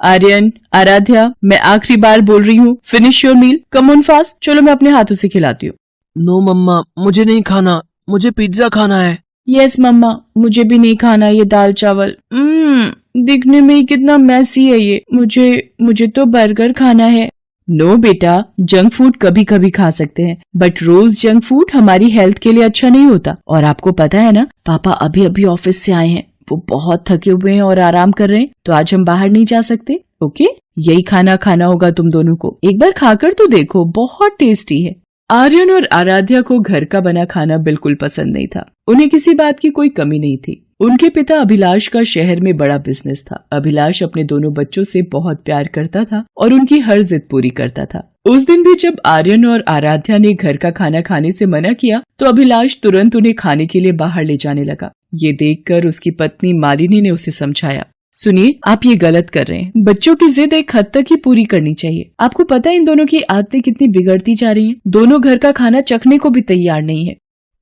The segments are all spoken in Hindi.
आर्यन, आराध्या, मैं आखिरी बार बोल रही हूँ, finish your meal, come on fast. चलो मैं अपने हाथों से खिलाती हूँ। नो मम्मा, मुझे नहीं खाना, मुझे पिज्जा खाना है। यस मम्मा, मुझे भी नहीं खाना ये दाल चावल। दिखने में ही कितना मैसी है ये। मुझे तो बर्गर खाना है। नो बेटा, जंक फूड कभी कभी खा सकते हैं, बट रोज जंक फूड हमारी हेल्थ के लिए अच्छा नहीं होता। और आपको पता है ना, पापा अभी अभी ऑफिस से आए हैं, वो बहुत थके हुए हैं और आराम कर रहे हैं, तो आज हम बाहर नहीं जा सकते। ओके, यही खाना खाना होगा तुम दोनों को। एक बार खाकर तो देखो, बहुत टेस्टी है। आर्यन और आराध्या को घर का बना खाना बिल्कुल पसंद नहीं था। उन्हें किसी बात की कोई कमी नहीं थी। उनके पिता अभिलाष का शहर में बड़ा बिजनेस था। अभिलाष अपने दोनों बच्चों से बहुत प्यार करता था और उनकी हर जिद पूरी करता था। उस दिन भी जब आर्यन और आराध्या ने घर का खाना खाने से मना किया, तो अभिलाष तुरंत उन्हें खाने के लिए बाहर ले जाने लगा। ये देखकर उसकी पत्नी मालिनी ने उसे समझाया, सुनिए, आप ये गलत कर रहे हैं। बच्चों की जिद एक हद तक ही पूरी करनी चाहिए। आपको पता है इन दोनों की आदतें कितनी बिगड़ती जा रही हैं। दोनों घर का खाना चखने को भी तैयार नहीं है।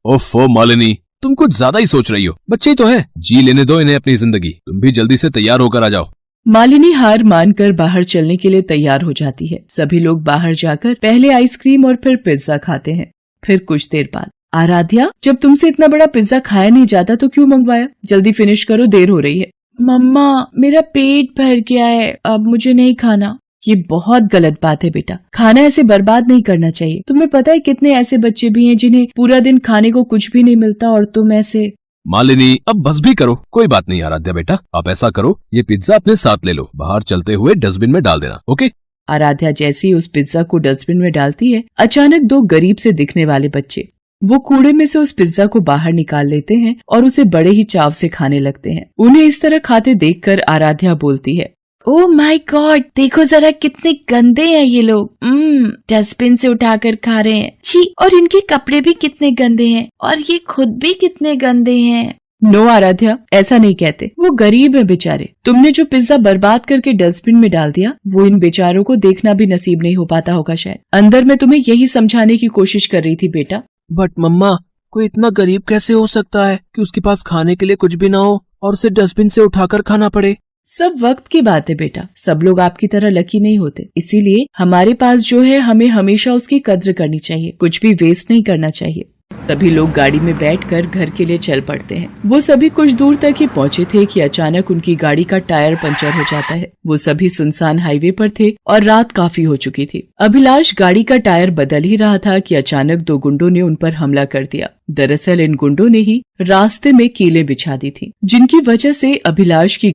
ओफो मालिनी, तुम कुछ ज्यादा ही सोच रही हो। बच्चे ही तो है, जी लेने दो इन्हें अपनी जिंदगी। तुम भी जल्दी से तैयार होकर आ जाओ। मालिनी हार मानकर बाहर चलने के लिए तैयार हो जाती है। सभी लोग बाहर जाकर पहले आइसक्रीम और फिर पिज्जा खाते हैं। फिर कुछ देर बाद, आराध्या, जब तुमसे इतना बड़ा पिज्जा खाया नहीं जाता तो क्यों मंगवाया? जल्दी फिनिश करो, देर हो रही है। मम्मा, मेरा पेट भर गया है, अब मुझे नहीं खाना। ये बहुत गलत बात है बेटा, खाना ऐसे बर्बाद नहीं करना चाहिए। तुम्हें पता है कितने ऐसे बच्चे भी हैं जिन्हें पूरा दिन खाने को कुछ भी नहीं मिलता, और तुम ऐसे। मालिनी, अब बस भी करो। कोई बात नहीं आराध्या बेटा, आप ऐसा करो, ये पिज्जा अपने साथ ले लो, बाहर चलते हुए डस्टबिन में डाल देना। ओके? आराध्या जैसे ही उस पिज्जा को डस्टबिन में डालती है, अचानक दो गरीब से दिखने वाले बच्चे वो कूड़े में से उस पिज्जा को बाहर निकाल लेते हैं और उसे बड़े ही चाव से खाने लगते हैं। उन्हें इस तरह खाते देखकर आराध्या बोलती है, ओह माय गॉड, देखो जरा कितने गंदे हैं ये लोग। डस्टबिन से उठाकर खा रहे हैं। छी, और इनके कपड़े भी कितने गंदे हैं, और ये खुद भी कितने गंदे हैं। नो आराध्या, ऐसा नहीं कहते, वो गरीब है बेचारे। तुमने जो पिज्जा बर्बाद करके डस्टबिन में डाल दिया, वो इन बेचारों को देखना भी नसीब नहीं हो पाता होगा शायद। अंदर में तुम्हें यही समझाने की कोशिश कर रही थी बेटा। बट मम्मा, कोई इतना गरीब कैसे हो सकता है कि उसके पास खाने के लिए कुछ भी ना हो और उसे डस्टबिन से उठाकर खाना पड़े? सब वक्त की बात है बेटा, सब लोग आपकी तरह लकी नहीं होते। इसीलिए हमारे पास जो है, हमें हमेशा उसकी कद्र करनी चाहिए, कुछ भी वेस्ट नहीं करना चाहिए। सभी लोग गाड़ी में बैठकर घर के लिए चल पड़ते हैं। वो सभी कुछ दूर तक ही पहुंचे थे कि अचानक उनकी गाड़ी का टायर पंचर हो जाता है। वो सभी सुनसान हाईवे पर थे और रात काफी हो चुकी थी। अभिलाष गाड़ी का टायर बदल ही रहा था कि अचानक दो गुंडों ने उन पर हमला कर दिया। दरअसल इन गुंडों ने ही रास्ते में कीलें बिछा दी थी, जिनकी वजह से अभिलाष की